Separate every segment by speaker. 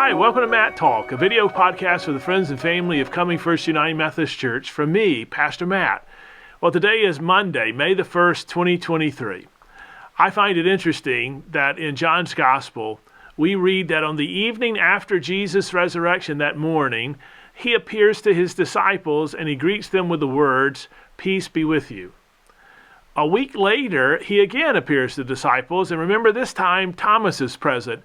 Speaker 1: Hi, welcome to Matt Talk, a video podcast for the friends and family of Coming First United Methodist Church from me, Pastor Matt. Well, today is Monday, May the 1st, 2023. I find it interesting that in John's Gospel, we read that on the evening after Jesus' resurrection that morning, he appears to his disciples and he greets them with the words, "Peace be with you." A week later, he again appears to the disciples, and remember this time Thomas is present.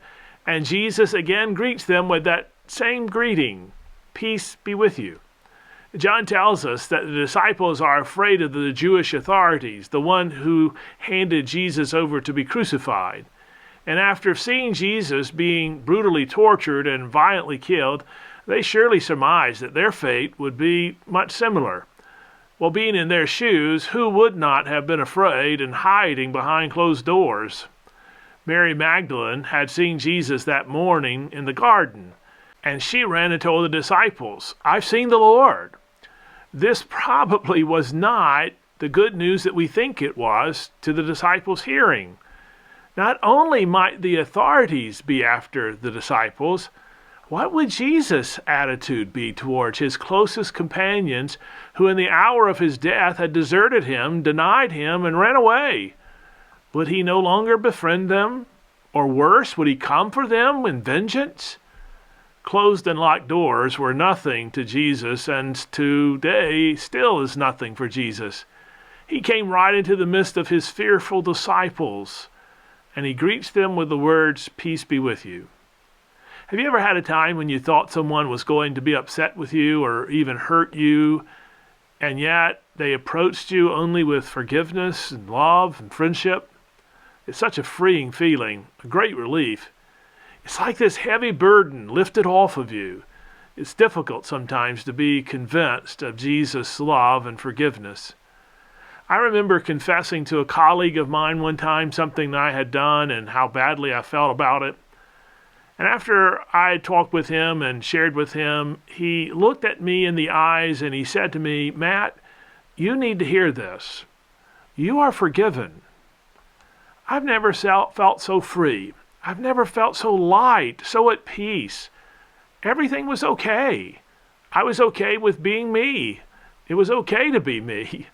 Speaker 1: And Jesus again greets them with that same greeting, "Peace be with you." John tells us that the disciples are afraid of the Jewish authorities, the one who handed Jesus over to be crucified. And after seeing Jesus being brutally tortured and violently killed, they surely surmised that their fate would be much similar. Well, being in their shoes, who would not have been afraid and hiding behind closed doors? Mary Magdalene had seen Jesus that morning in the garden, and she ran and told the disciples, "I've seen the Lord." This probably was not the good news that we think it was to the disciples' hearing. Not only might the authorities be after the disciples, what would Jesus' attitude be towards his closest companions who in the hour of his death had deserted him, denied him, and ran away? Would he no longer befriend them? Or worse, would he come for them in vengeance? Closed and locked doors were nothing to Jesus, and today still is nothing for Jesus. He came right into the midst of his fearful disciples, and he greets them with the words, "Peace be with you." Have you ever had a time when you thought someone was going to be upset with you or even hurt you, and yet they approached you only with forgiveness and love and friendship? It's such a freeing feeling, a great relief. It's like this heavy burden lifted off of you. It's difficult sometimes to be convinced of Jesus' love and forgiveness. I remember confessing to a colleague of mine one time something that I had done and how badly I felt about it. And after I had talked with him and shared with him, he looked at me in the eyes and he said to me, "Matt, you need to hear this. You are forgiven." I've never felt so free. I've never felt so light, so at peace. Everything was okay. I was okay with being me. It was okay to be me.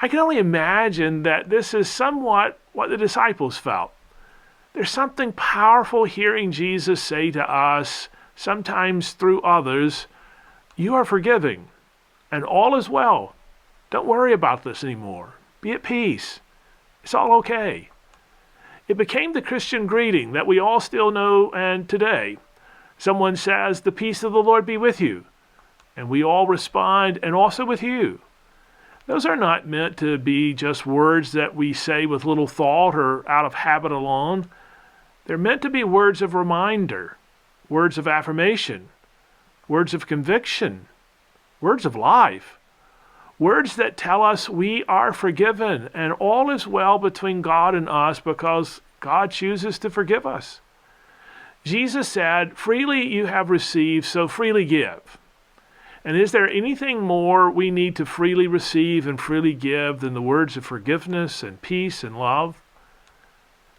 Speaker 1: I can only imagine that this is somewhat what the disciples felt. There's something powerful hearing Jesus say to us, sometimes through others, "You are forgiving, and all is well. Don't worry about this anymore. Be at peace. It's all okay." It became the Christian greeting that we all still know and today. Someone says, "The peace of the Lord be with you." And we all respond, "And also with you." Those are not meant to be just words that we say with little thought or out of habit alone. They're meant to be words of reminder, words of affirmation, words of conviction, words of life. Words that tell us we are forgiven and all is well between God and us because God chooses to forgive us. Jesus said, "Freely you have received, so freely give." And is there anything more we need to freely receive and freely give than the words of forgiveness and peace and love?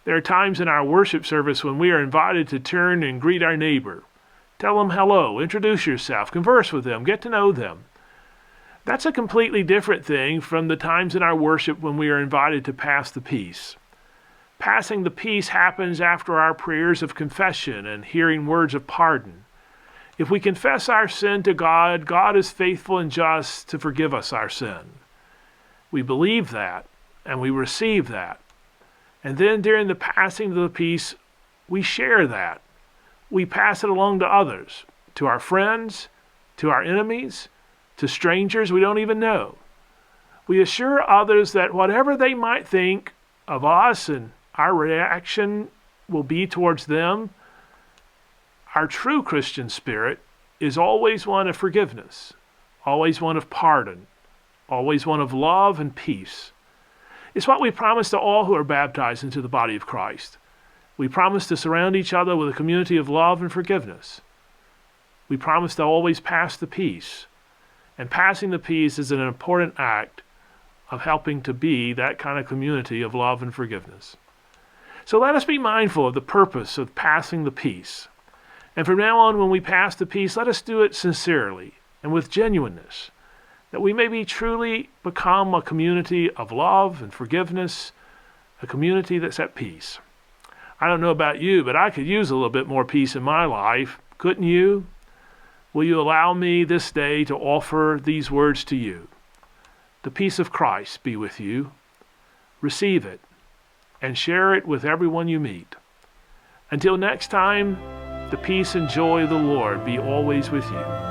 Speaker 1: There are times in our worship service when we are invited to turn and greet our neighbor. Tell them hello, introduce yourself, converse with them, get to know them. That's a completely different thing from the times in our worship when we are invited to pass the peace. Passing the peace happens after our prayers of confession and hearing words of pardon. If we confess our sin to God, God is faithful and just to forgive us our sin. We believe that and we receive that. And then during the passing of the peace, we share that. We pass it along to others, to our friends, to our enemies, to strangers we don't even know. We assure others that whatever they might think of us and our reaction will be towards them, our true Christian spirit is always one of forgiveness, always one of pardon, always one of love and peace. It's what we promise to all who are baptized into the body of Christ. We promise to surround each other with a community of love and forgiveness. We promise to always pass the peace. And passing the peace is an important act of helping to be that kind of community of love and forgiveness. So let us be mindful of the purpose of passing the peace. And from now on, when we pass the peace, let us do it sincerely and with genuineness, that we may truly become a community of love and forgiveness, a community that's at peace. I don't know about you, but I could use a little bit more peace in my life. Couldn't you? Will you allow me this day to offer these words to you? The peace of Christ be with you. Receive it and share it with everyone you meet. Until next time, the peace and joy of the Lord be always with you.